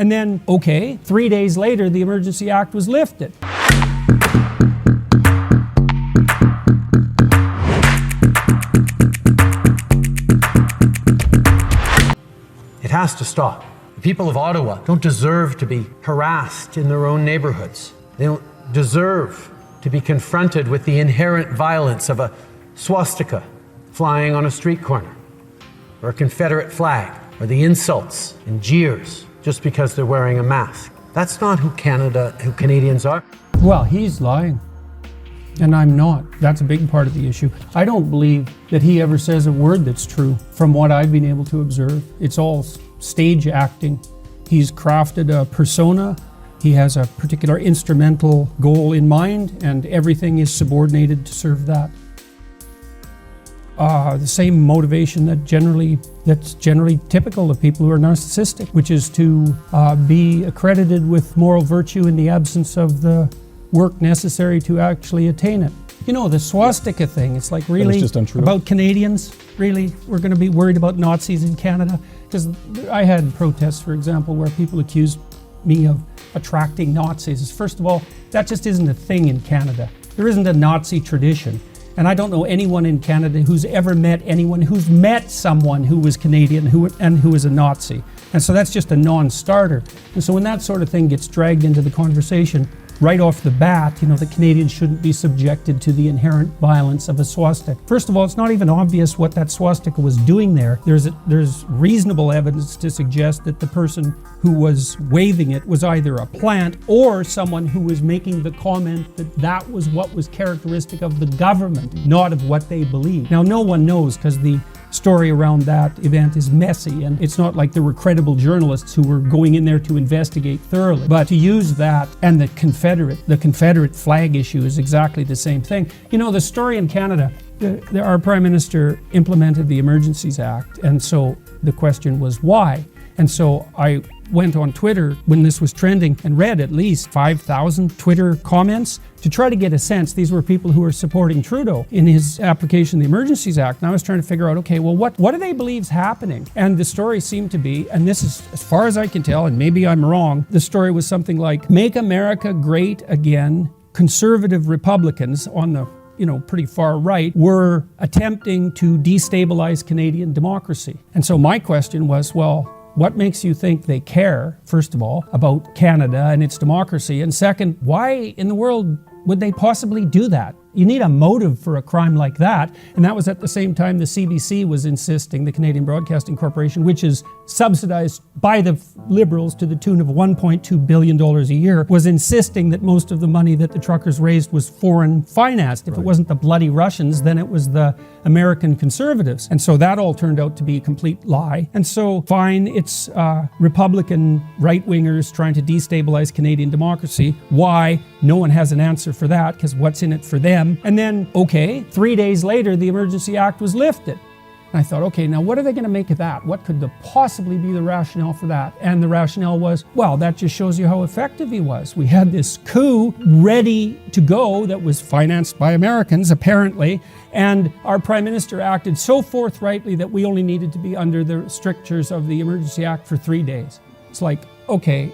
And then, okay, 3 days later, the Emergency Act was lifted. It has to stop. The people of Ottawa don't deserve to be harassed in their own neighborhoods. They don't deserve to be confronted with the inherent violence of a swastika flying on a street corner, or a Confederate flag, or the insults and jeers just because they're wearing a mask. That's not who Canadians are. Well, he's lying, and I'm not. That's a big part of the issue. I don't believe that he ever says a word that's true from what I've been able to observe. It's all stage acting. He's crafted a persona. He has a particular instrumental goal in mind, and everything is subordinated to serve that. The same motivation that's generally typical of people who are narcissistic, which is to be accredited with moral virtue in the absence of the work necessary to actually attain it. You know, the swastika thing, it's like really about Canadians. Really, we're going to be worried about Nazis in Canada? Because I had protests, for example, where people accused me of attracting Nazis. First of all, that just isn't a thing in Canada. There isn't a Nazi tradition. And I don't know anyone in Canada who's ever met anyone who's met someone who was Canadian who was a Nazi. And so that's just a non-starter. And so when that sort of thing gets dragged into the conversation, right off the bat, you know, the Canadians shouldn't be subjected to the inherent violence of a swastika. First of all, it's not even obvious what that swastika was doing there. There's reasonable evidence to suggest that the person who was waving it was either a plant or someone who was making the comment that that was what was characteristic of the government, not of what they believed. Now, no one knows, because the story around that event is messy, and it's not like there were credible journalists who were going in there to investigate thoroughly. But to use that and the Confederate flag issue is exactly the same thing. You know, the story in Canada, our Prime Minister implemented the Emergencies Act, and so the question was why? And so I went on Twitter when this was trending and read at least 5,000 Twitter comments to try to get a sense. These were people who were supporting Trudeau in his application of the Emergencies Act. And I was trying to figure out, okay, well, what do they believe is happening? And the story seemed to be, and this is as far as I can tell, and maybe I'm wrong, the story was something like, "Make America Great Again." Conservative Republicans on the pretty far right, were attempting to destabilize Canadian democracy. And so my question was, well, what makes you think they care, first of all, about Canada and its democracy? And second, why in the world would they possibly do that? You need a motive for a crime like that. And that was at the same time the CBC was insisting, the Canadian Broadcasting Corporation, which is subsidized by the Liberals to the tune of $1.2 billion a year, was insisting that most of the money that the truckers raised was foreign financed. If it wasn't the bloody Russians, then it was the American conservatives. And so that all turned out to be a complete lie. And so fine, it's Republican right-wingers trying to destabilize Canadian democracy. Why? No one has an answer for that, because what's in it for them? And then, okay, 3 days later, the Emergency Act was lifted. And I thought, okay, now what are they going to make of that? What could possibly be the rationale for that? And the rationale was, well, that just shows you how effective he was. We had this coup ready to go that was financed by Americans, apparently, and our Prime Minister acted so forthrightly that we only needed to be under the strictures of the Emergency Act for 3 days. It's like, okay,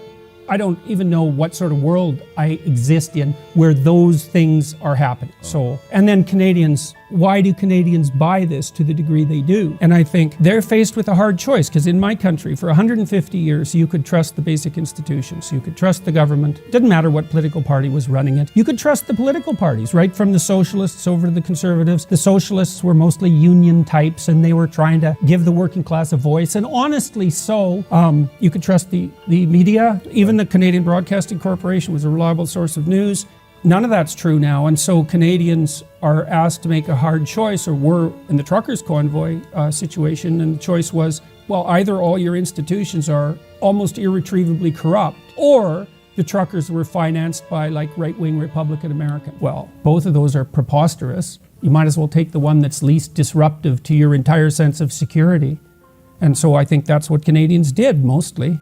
I don't even know what sort of world I exist in where those things are happening. So, and then Canadians, why do Canadians buy this to the degree they do? And I think they're faced with a hard choice, because in my country, for 150 years, you could trust the basic institutions. You could trust the government. It didn't matter what political party was running it. You could trust the political parties, right from the socialists over to the conservatives. The socialists were mostly union types, and they were trying to give the working class a voice. And honestly so, you could trust the media. Even the Canadian Broadcasting Corporation was a reliable source of news. None of that's true now, and so Canadians are asked to make a hard choice, or were in the truckers' convoy situation, and the choice was, well, either all your institutions are almost irretrievably corrupt, or the truckers were financed by like right-wing Republican American. Well, both of those are preposterous. You might as well take the one that's least disruptive to your entire sense of security. And so I think that's what Canadians did, mostly.